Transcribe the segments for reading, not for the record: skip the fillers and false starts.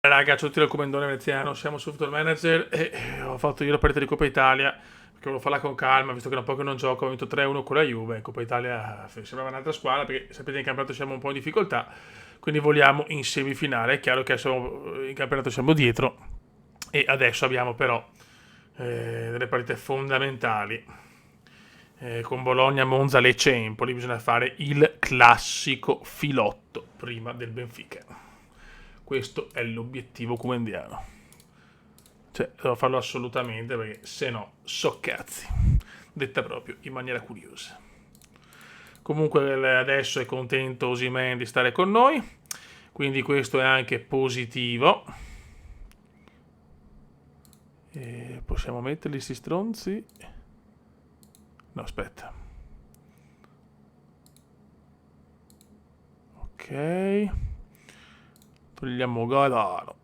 Raga, ciao a tutti dal Comandone Veneziano, siamo su Football Manager e ho fatto io la partita di Coppa Italia perché volevo farla con calma, visto che da un po' che non gioco, ho vinto 3-1 con la Juve, Coppa Italia sembrava un'altra squadra perché sapete in campionato siamo un po' in difficoltà, quindi voliamo in semifinale, è chiaro che in campionato siamo dietro e adesso abbiamo però delle partite fondamentali con Bologna, Monza, Lecce e Empoli, bisogna fare il classico filotto prima del Benfica. Questo è l'obiettivo comendiano. Cioè, devo farlo assolutamente perché se no, so cazzi. Detta proprio in maniera curiosa. Comunque adesso è contento Osimhen di stare con noi, quindi questo è anche positivo. E possiamo metterli sti stronzi? No, aspetta. Ok. Togliamo Galano.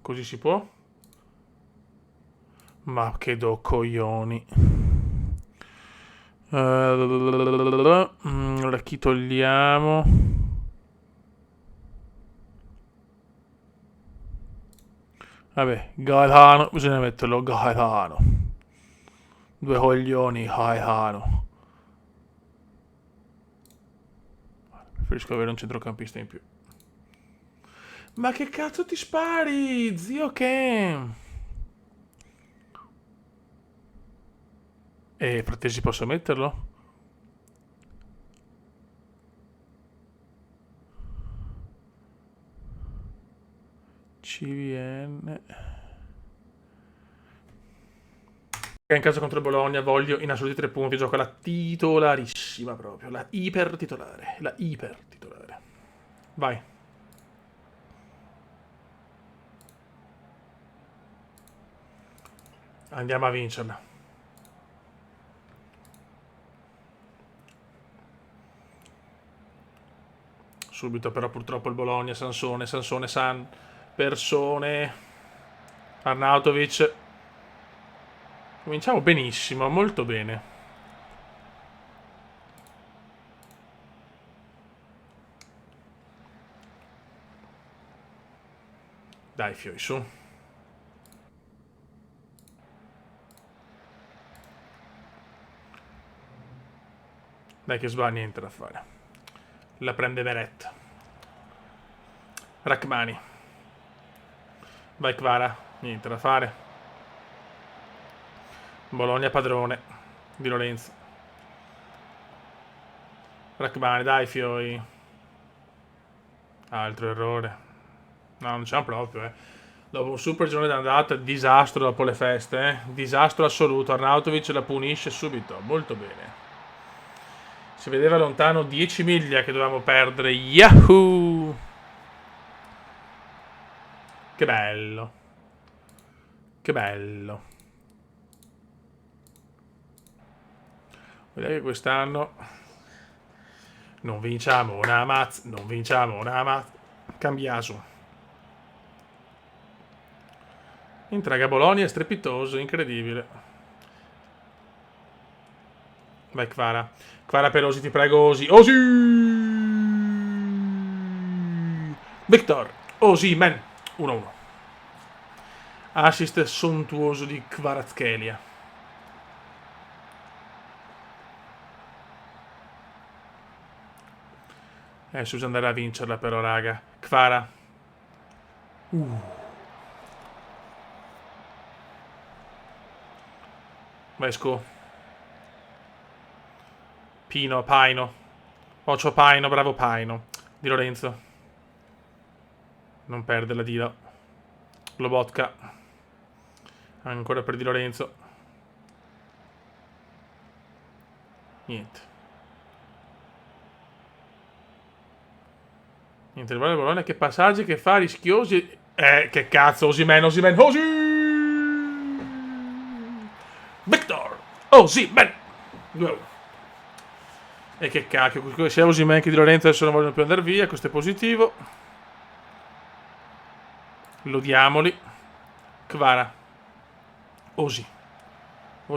Così si può? Ma che do coglioni. Allora chi togliamo? Vabbè, Gaetano, bisogna metterlo Gaetano. Due coglioni, Gaetano. Preferisco avere un centrocampista in più. Ma che cazzo ti spari, zio Ken? E Fratesi posso metterlo? CVN. In casa contro il Bologna voglio in assoluti 3 punti. Gioca la titolarissima proprio. La iper titolare. La iper titolare. Vai. Andiamo a vincerla. Subito però purtroppo il Bologna. Sansone, San. Persone. Arnautovic. Cominciamo benissimo, molto bene. Dai, fioi, su. Dai che sbaglia, niente da fare. La prende Meret. Rachmani. Vai Kvara, niente da fare. Bologna padrone di Lorenzo. Rachmani, dai fioi. Altro errore. No, non c'è proprio, Dopo un super giorno d'andata, disastro dopo le feste, Disastro assoluto. Arnautovic la punisce subito, molto bene. Si vedeva lontano 10 miglia che dovevamo perdere. Yahoo! Che bello. Che bello. Vedete che quest'anno non vinciamo una mazza. Non vinciamo una mazza. Cambiaso. Intraga Bologna è strepitoso, incredibile. Vai Kvara. Kvara per Osi, ti prego Osi. Osi! Victor. Osimhen. 1-1. Assist sontuoso di Kvaratskhelia. Adesso bisogna andare a vincerla però, raga. Kvara. Vai Sco. Pino, Paino. Ocio Paino, bravo Paino. Di Lorenzo. Non perde la Dilo. Lobotka. Ancora per Di Lorenzo. Niente. Niente, il Bologna che passaggi che fa, rischiosi. Che cazzo, Osimhen. Osi! Victor! Osimhen! 2-1. E che cacchio, sia Osimhen che Di Lorenzo adesso non vogliono più andare via, questo è positivo. Lodiamoli. Kvara. Osi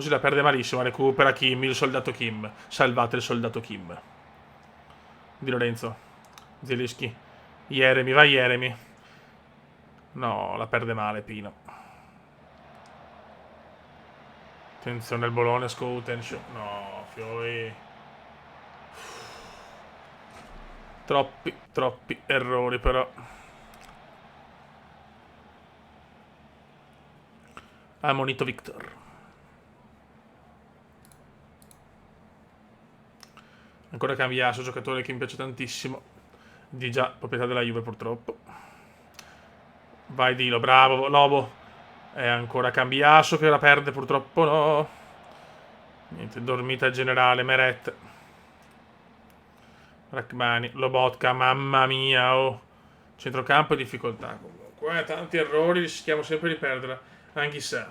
la perde malissimo, recupera Kim, il soldato Kim. Salvate il soldato Kim. Di Lorenzo. Zelischi. Jeremy, vai Jeremy. No, la perde male Pino. Attenzione al Bologna, Scouten. No, Fioi. Troppi errori però. Ammonito Victor. Ancora Cambiaso, giocatore che mi piace tantissimo. Di già proprietà della Juve purtroppo. Vai Dilo, bravo Lobo. E ancora Cambiaso che la perde purtroppo no. Niente, dormita generale, Meret. Rachmani, Lobotka, mamma mia, oh. Centrocampo e difficoltà comunque. Tanti errori, rischiamo sempre di perdere. Anghissà.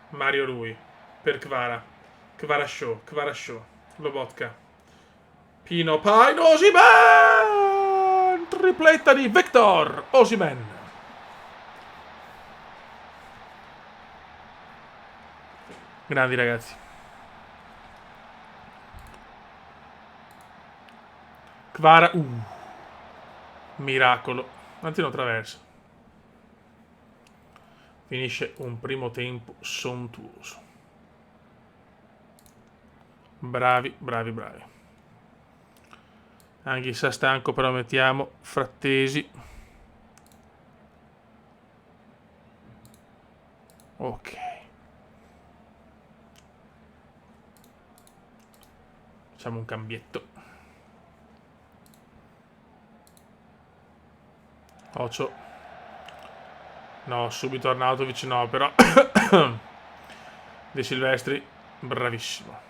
Mario Rui. Per Kvara. Kvara Show. Lobotka. Pino Paino Osimhen! Tripletta di Victor Osimhen. Grandi ragazzi. Kvara. Miracolo. Anzi no, traverso. Finisce un primo tempo sontuoso. Bravi. Anche se stanco però mettiamo Frattesi. Ok. Facciamo un cambietto. Ocio. No, subito Arnautovic no, però. De Silvestri, bravissimo.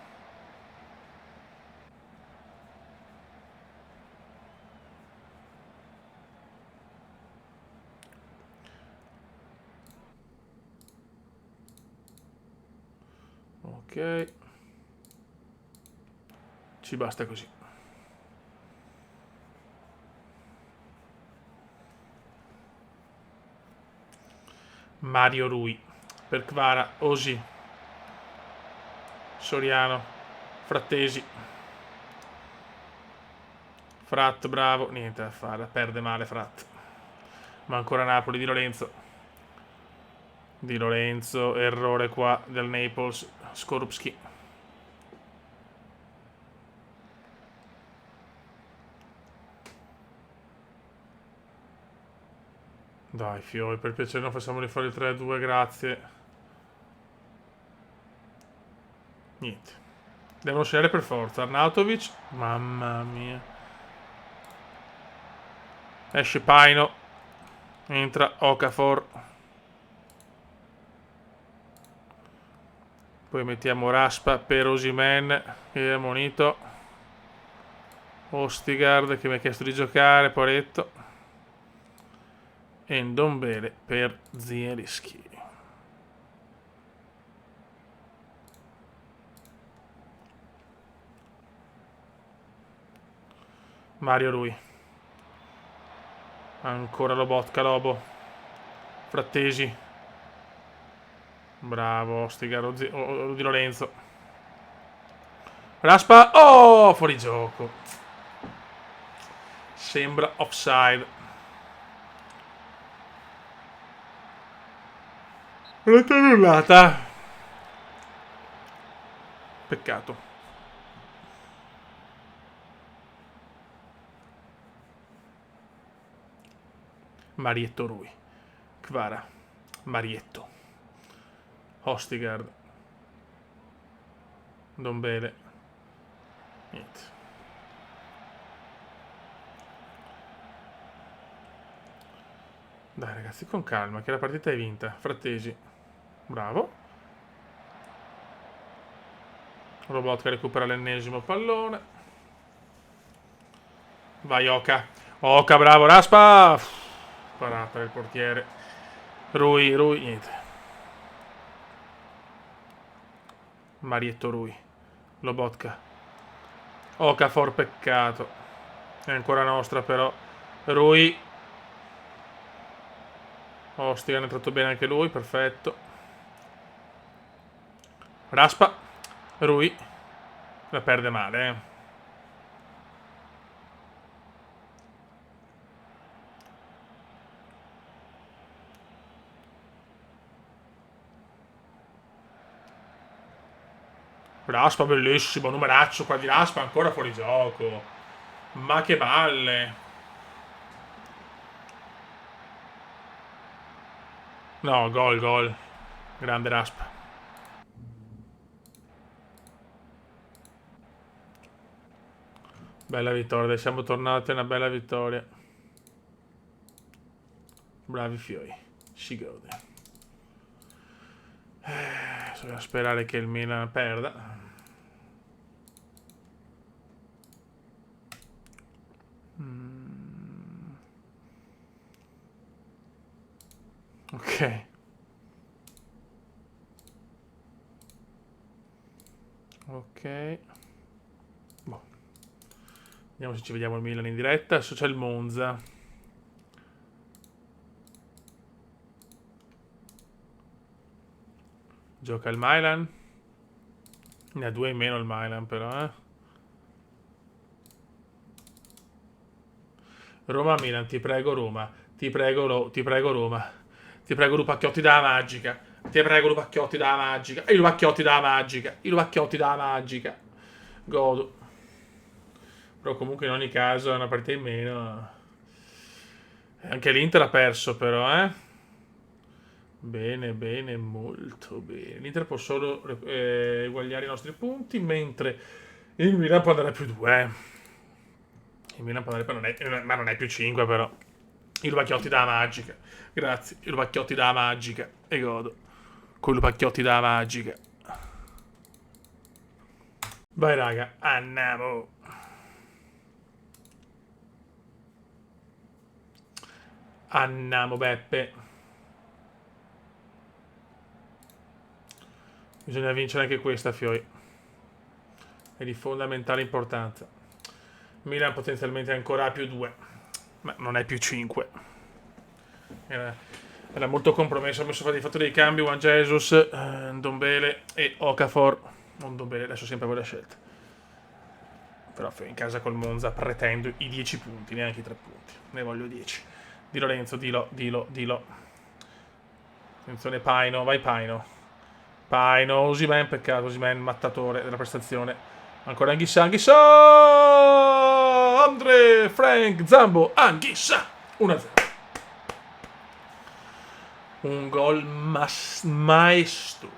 Ok. Ci basta così. Mario Rui. Per Kvara, Osi. Soriano. Frattesi. Frat, bravo. Niente da fare, perde male Frat. Ma ancora Napoli, Di Lorenzo. Di Lorenzo, errore qua del Naples. Skorupski. Dai, Fiori, per piacere non facciamoli fare il 3-2, grazie. Niente. Devono scegliere per forza. Arnautovic. Mamma mia. Esce Paino. Entra Okafor. Poi mettiamo Raspa per Osimhen, che è ammonito. Ostigard che mi ha chiesto di giocare, Poretto. E Ndombele per Zielinski. Mario Rui. Ancora Lobotka, Lobo. Frattesi. Bravo, Ostigard o Di Lorenzo. Raspa. Oh, fuori gioco. Sembra offside. Rete annullata. Peccato. Marietto Rui. Kvara. Marietto. Ostigard. Ndombele. Niente. Dai ragazzi, con calma, che la partita è vinta. Frattesi. Bravo. Robot che recupera l'ennesimo pallone. Vai Oka. Oka, bravo, Raspa. Parata del portiere. Rui, niente. Marietto Rui. Lobotka. Okafor, peccato. È ancora nostra però. Rui. Ostia, ne è tratto bene anche lui, perfetto. Raspa. Rui. La perde male, Raspa bellissimo, numeraccio qua di Raspa ancora fuori gioco. Ma che balle. No, gol, gol. Grande Raspa. Bella vittoria, dai, siamo tornati a una bella vittoria. Bravi fioi. Si gode. Bisogna sperare che il Milan perda. Ok. Ok. Boh. Vediamo se ci vediamo il Milan in diretta. Adesso c'è il Monza. Gioca il Milan. Ne ha 2 in meno il Milan però, Roma-Milan, ti prego Roma. Ti prego, ti prego Roma. Ti prego Lupacchiotti dalla magica. Ti prego Lupacchiotti dalla magica. E i Lupacchiotti dalla magica. I Lupacchiotti dalla magica. Godo. Però comunque in ogni caso è una partita in meno. Anche l'Inter ha perso però, Bene, bene, molto bene. L'Inter può solo eguagliare i nostri punti, mentre il Milan può andare a più 2. Il Milan può andare ma non è più 5 però. I Lupacchiotti dalla magica. Grazie. I Lupacchiotti dalla magica. E godo. Con i Lupacchiotti dalla magica. Vai raga, andiamo. Andiamo Beppe. Bisogna vincere anche questa, Fioi. È di fondamentale importanza. Milan potenzialmente ancora a più 2. Ma non è più 5. Era molto compromesso. Ha messo fare i fattori di cambio. Juan Jesus, Ndombele e Okafor. Non Ndombele, adesso sempre voi la scelta. Però in casa col Monza pretendo i 10 punti, neanche i 3 punti. Ne voglio 10. Di Lorenzo, dillo. Attenzione Paino, vai Paino. Paino, Osimhen, peccato, Osimhen, mattatore della prestazione. Ancora Anghissa, Andre, Frank, Zambo, Anghissa. 1-0. Un gol maestoso.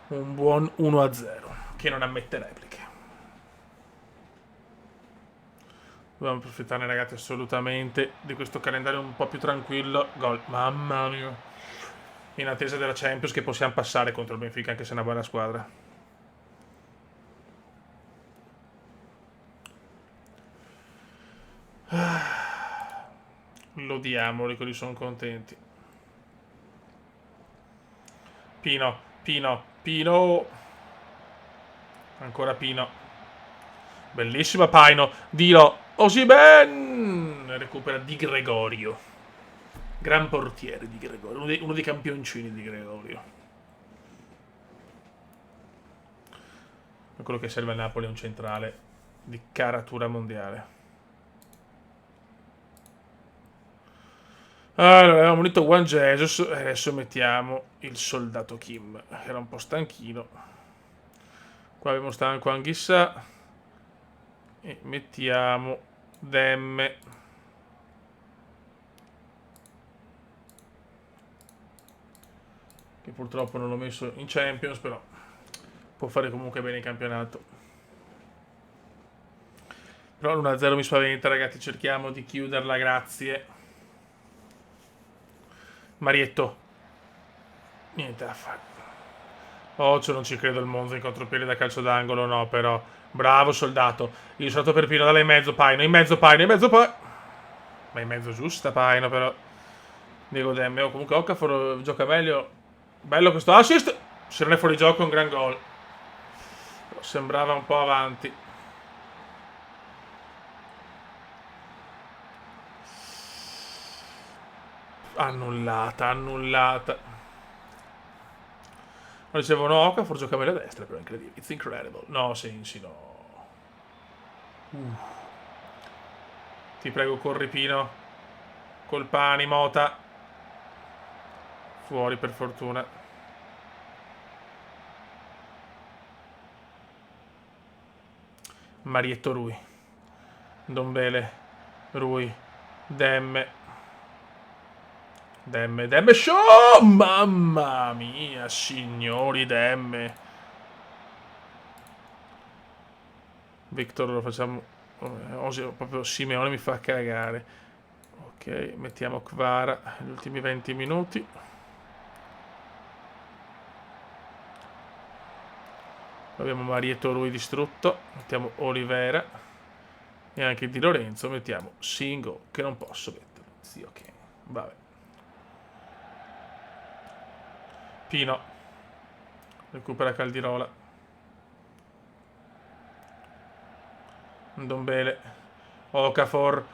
Un buon 1-0 che non ammette repliche. Dobbiamo approfittare ragazzi assolutamente di questo calendario un po' più tranquillo. Gol, mamma mia. In attesa della Champions che possiamo passare contro il Benfica anche se è una buona squadra. Lo diamo, quelli sono contenti. Pino. Ancora Pino. Bellissima Paino. Dilo. Osimhen. Recupera Di Gregorio. Gran portiere Di Gregorio. Uno dei campioncini di Gregorio. Quello che serve al Napoli è un centrale di caratura mondiale. Allora, abbiamo unito Juan Jesus e adesso mettiamo il soldato Kim, che era un po' stanchino. Qua abbiamo stanco Anghissa. E mettiamo Demme. Che purtroppo non l'ho messo in Champions, però può fare comunque bene in campionato. Però l'1-0 mi spaventa, ragazzi, cerchiamo di chiuderla, grazie. Marietto. Niente da fare. Occhio, non ci credo il Monza in contropiede da calcio d'angolo, no, però. Bravo, soldato. Il salto per Pino, dalle in mezzo, Paino. In mezzo, Paino. Ma in mezzo giusta, Paino, però. Diego Demme. Oh, comunque Okafor gioca meglio. Bello questo assist. Se non è fuori gioco è un gran gol. Però sembrava un po' avanti. Annullata. Dicevano Okafor gioca meglio a destra, però è incredibile. It's incredible. No, Sensi, no. Ti prego, corri Pino. Colpani, Mota. Fuori per fortuna. Marietto Rui. Ndombele. Rui. Demme. Demme show! Mamma mia, signori, Demme. Victor lo facciamo. Proprio Simeone mi fa cagare. Ok, mettiamo Kvara gli ultimi 20 minuti. Abbiamo Marietto Rui distrutto. Mettiamo Olivera. E anche Di Lorenzo. Mettiamo Singo, che non posso mettere. Sì, ok. Vabbè. Pino. Recupera Caldirola. Ndombele. Okafor.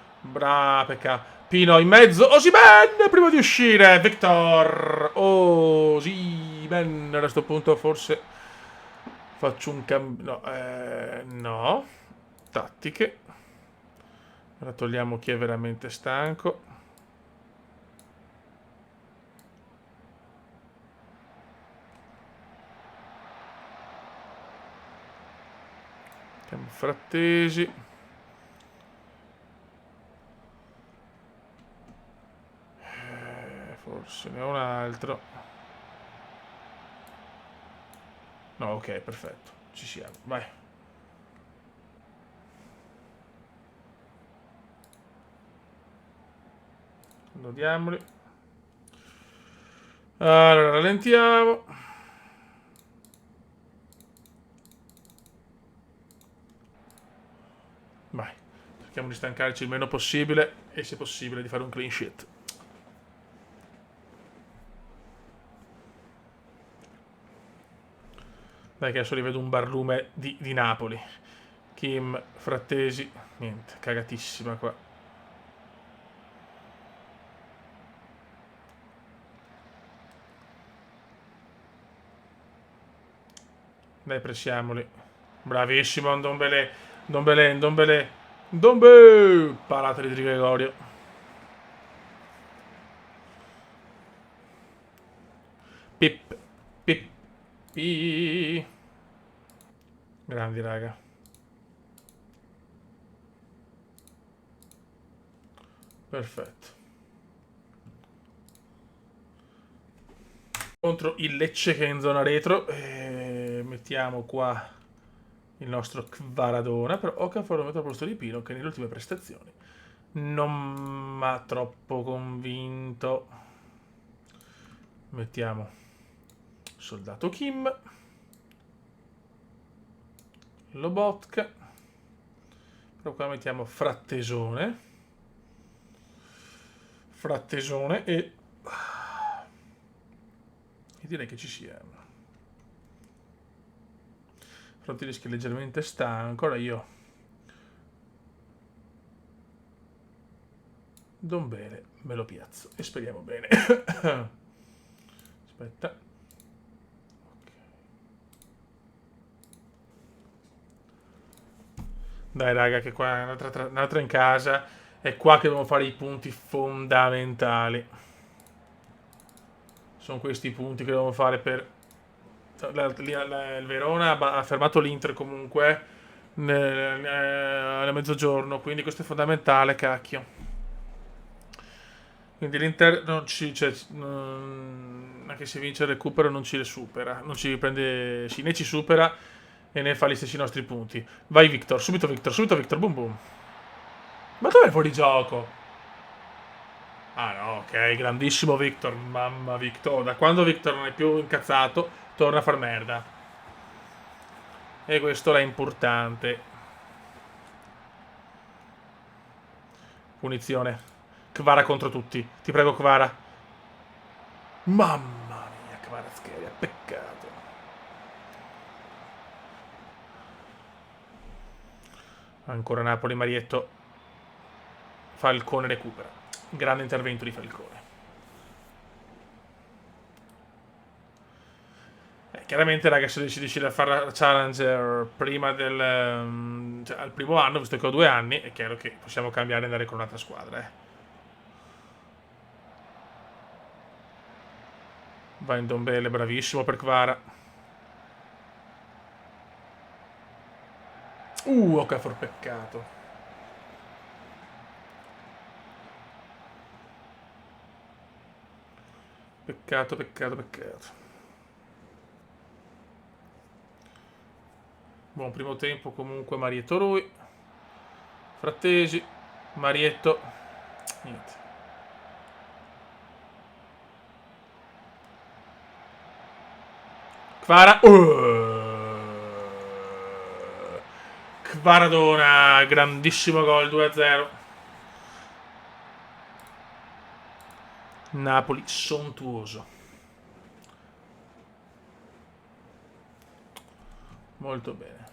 Pecca. Pino in mezzo. Osimhen prima di uscire. Victor. Osimhen. A questo punto forse faccio un cambio. No. No. Tattiche. Ora togliamo chi è veramente stanco. Mettiamo Frattesi. Forse ne ho un altro. No, ok, perfetto. Ci siamo. Vai. Lodiamoli. Allora, rallentiamo. Vai. Cerchiamo di stancarci il meno possibile e se possibile di fare un clean sheet. Dai che adesso rivedo un barlume di Napoli. Kim, Frattesi. Niente, cagatissima qua. Dai, pressiamoli. Bravissimo Ndombele. Ndombele. Parata di Gregorio. Pip. Grandi, raga. Perfetto. Contro il Lecce che è in zona retro. Mettiamo qua il nostro Kvaradona. Però Okafor lo metto al posto di Pino che nelle ultime prestazioni non mi ha troppo convinto. Mettiamo Soldato Kim. Lobotka. Però qua mettiamo Frattesone. E direi che ci siamo. Frontineschi leggermente stanco. Ora io Ndombele me lo piazzo e speriamo bene. Aspetta. Dai raga che qua un'altra in casa. È qua che dobbiamo fare i punti fondamentali. Sono questi i punti che dobbiamo fare per... Il Verona ha fermato l'Inter comunque a mezzogiorno, quindi questo è fondamentale, cacchio. Quindi l'Inter non ci... Cioè, anche se vince il recupero non ci supera. Non ci prende... Sì, né ci supera e ne fa gli stessi nostri punti. Vai Victor, subito Victor, boom boom. Ma dov'è fuori gioco? Ah no, ok, grandissimo Victor, mamma Victor. Da quando Victor non è più incazzato, torna a far merda. E questo è importante. Punizione. Kvara contro tutti. Ti prego Kvara. Mamma mia, Kvaratskhelia, peccato. Ancora Napoli, Marietto. Falcone recupera. Grande intervento di Falcone. Chiaramente, raga, se decidessi di fare la Challenger prima del... cioè, al primo anno, visto che ho 2 anni, è chiaro che possiamo cambiare e andare con un'altra squadra, Va in Ndombele, bravissimo per Kvara. Okafor, peccato. Peccato, peccato, peccato. Buon primo tempo comunque Marietto lui. Frattesi. Marietto. Niente. Kvara. Kvaradona. Grandissimo gol 2-0. Napoli sontuoso. Molto bene.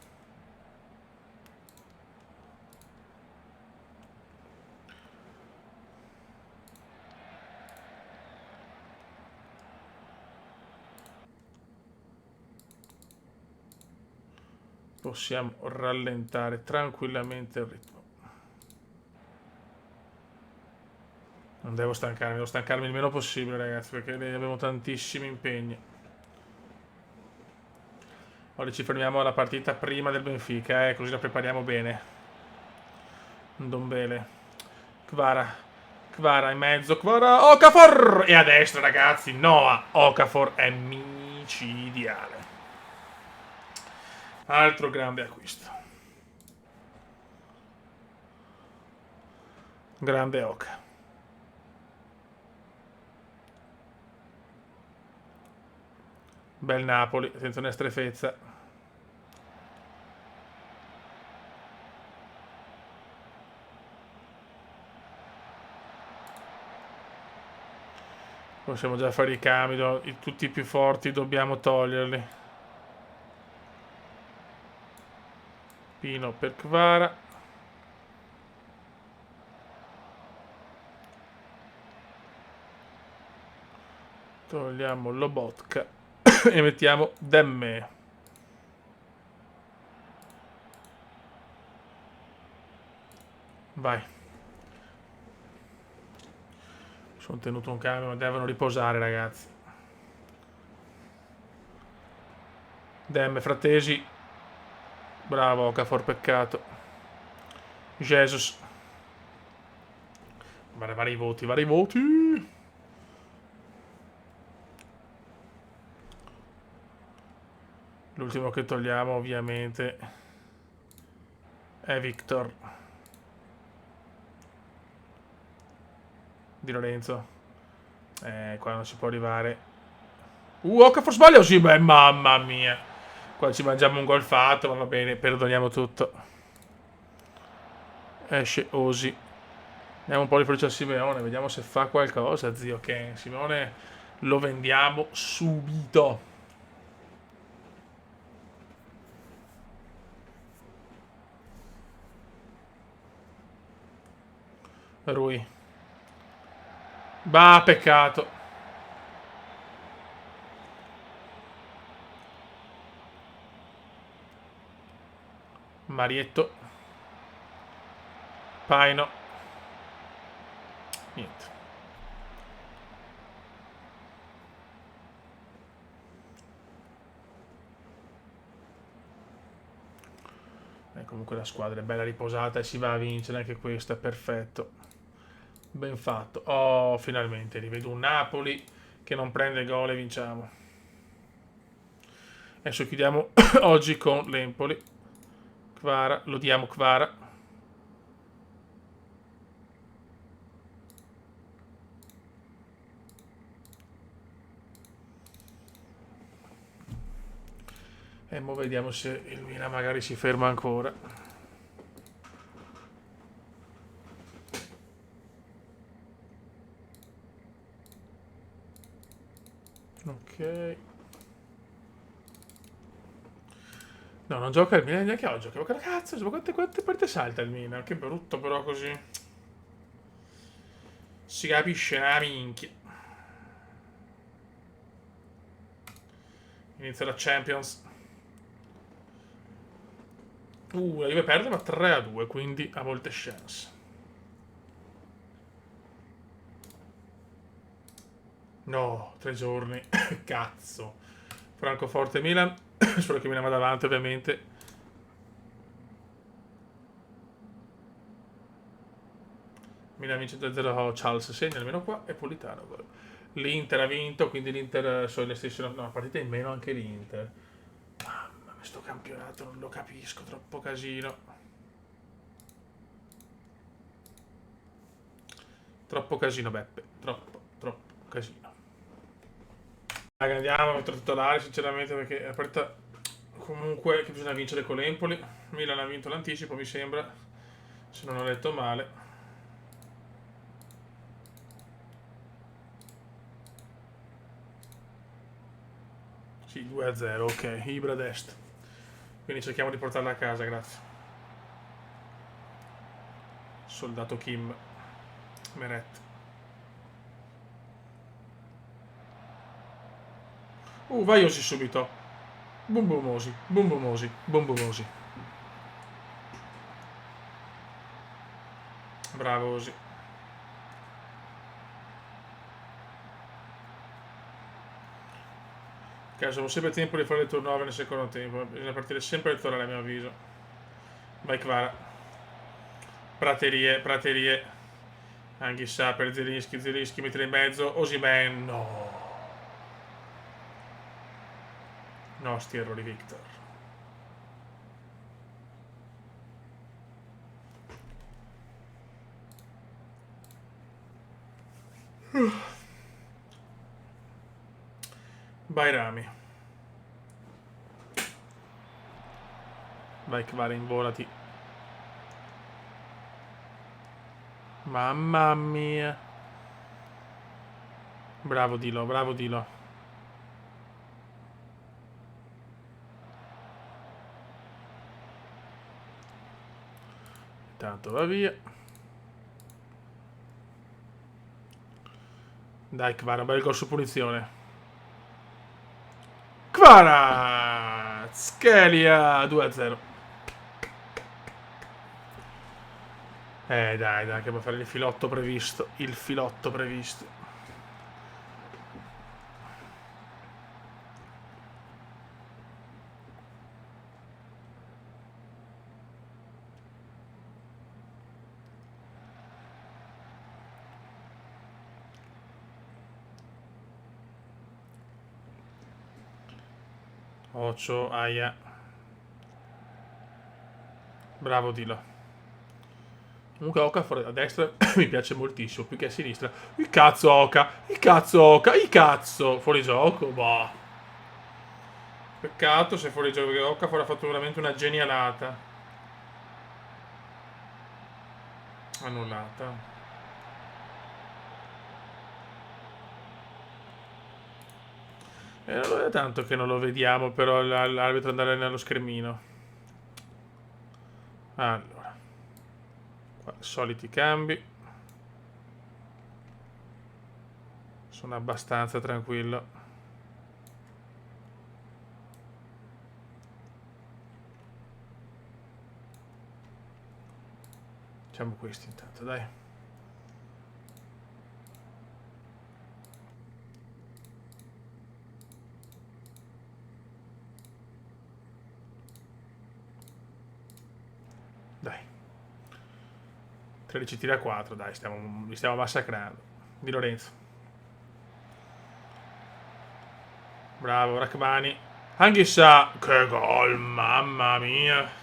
Possiamo rallentare tranquillamente il ritmo. Non devo stancarmi il meno possibile, ragazzi, perché abbiamo tantissimi impegni. Ora ci fermiamo alla partita prima del Benfica, così la prepariamo bene. Ndombele. Kvara. Kvara in mezzo. Kvara. Okafor! E a destra, ragazzi. Noah Okafor è micidiale. Altro grande acquisto. Grande Oka. Bel Napoli, attenzione a strefezza. Possiamo già fare i cambi, tutti i più forti dobbiamo toglierli. Pino per Kvara. Togliamo Lobotka e mettiamo Demme. Vai. Sono tenuto un cambio, ma devono riposare, ragazzi. Demme, Frattesi. Bravo, Okafor, peccato. Jesus. Vari voti, vari voti. L'ultimo che togliamo, ovviamente, è Victor. Di Lorenzo. Qua non si può arrivare. Okafor sbaglia o sì? Beh, mamma mia. Qua ci mangiamo un gol fatto, ma va bene, perdoniamo tutto. Esce Osi. Andiamo un po' di fiducia a Simeone, vediamo se fa qualcosa, zio Ken. Simeone lo vendiamo subito. Rui. Bah, peccato. Marietto. Paino. Niente. Comunque la squadra è bella riposata e si va a vincere anche questa, perfetto. Ben fatto. Oh, finalmente rivedo un Napoli che non prende gol e vinciamo. Adesso chiudiamo oggi con l'Empoli. Kvara, lo diamo Kvara. E mo vediamo se il Milan magari si ferma ancora. Ok. No, non gioca il Milan neanche oggi. Ma cazzo, quante partite salta il Milan? Che brutto però così. Si capisce una minchia. Inizia la Champions. La Juve perde ma 3-2, quindi ha molte chance. No, 3 giorni. Cazzo. Francoforte Milan. Spero che Milan vada avanti, ovviamente. Milan vince 2-0, Charles segna almeno qua e Politano gol. L'Inter ha vinto, quindi l'Inter sono le stesse, no, partita in meno anche l'Inter. Mamma mia, sto campionato non lo capisco, troppo casino. Troppo casino, Beppe, troppo casino. Raga, andiamo a titolare sinceramente perché è aperta comunque che bisogna vincere con l'Empoli. Milan ha vinto l'anticipo, mi sembra, se non ho letto male. Sì, 2-0, ok, Ibra Dest. Quindi cerchiamo di portarla a casa, grazie. Soldato Kim. Meret. Vai Osi subito. Bumbumosi, bumbumosi, bumbumosi. Bravo Osi. Siamo sempre a tempo di fare le turnover nel secondo tempo. Bisogna partire sempre a tornare a mio avviso. Vai Kvara. Praterie, praterie. Anghissà per Zelinski mettere in mezzo. Osimhen, no. No, sti errori Victor. Bairami. Vai Kvara, involati. Mamma mia. Bravo Dilo, bravo Dilo. Intanto va via. Dai Kvara, bel gol su punizione. Kvara! Schelia 2-0. Dai, che può fare il filotto previsto. Il filotto previsto. Occhio, aia. Bravo Dilo. Comunque Okafor a destra mi piace moltissimo, più che a sinistra. Il cazzo Oka, il cazzo Oka, il cazzo. Fuori gioco, boh. Peccato se fuori gioco, perché Okafor ha fatto veramente una genialata. Annullata. Non è tanto che non lo vediamo, però l'arbitro andare nello schermino. Allora. Qua, soliti cambi. Sono abbastanza tranquillo. Facciamo questi intanto, dai. Dai. 13 tiri a 4, dai, li stiamo massacrando. Di Lorenzo. Bravo, Rachmani. Anghissà, che gol, mamma mia.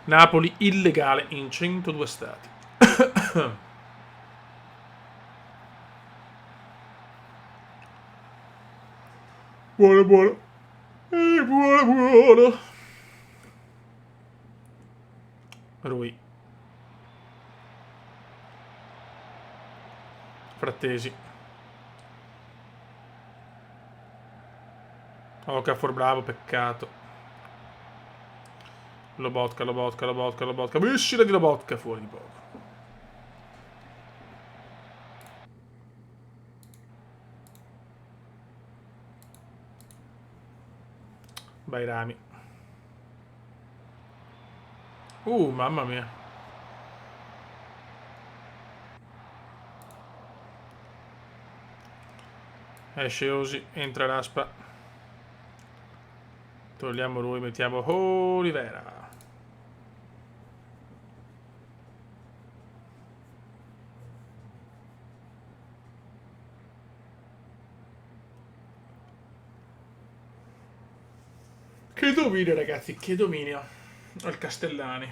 Napoli illegale in 102 stati. Buono, buono. Buono, buono. Rui. Frattesi. Okafor bravo, peccato. Lobotka. Uscita di Lobotka, fuori di poco. Bairami. Mamma mia. Esce Osi, entra Raspa. Togliamo lui, mettiamo Olivera. Che dominio, ragazzi, che dominio. Il Castellani.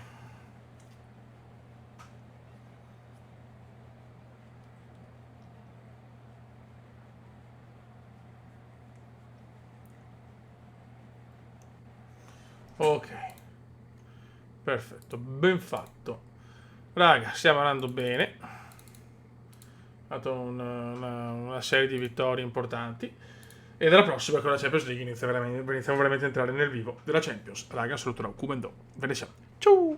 Ok, perfetto, ben fatto. Raga, stiamo andando bene. Ha fatto una serie di vittorie importanti. E dalla prossima con la Champions League iniziamo veramente a entrare nel vivo della Champions. Raga, saluterò Kumendo. Ve ne siamo. Ciao!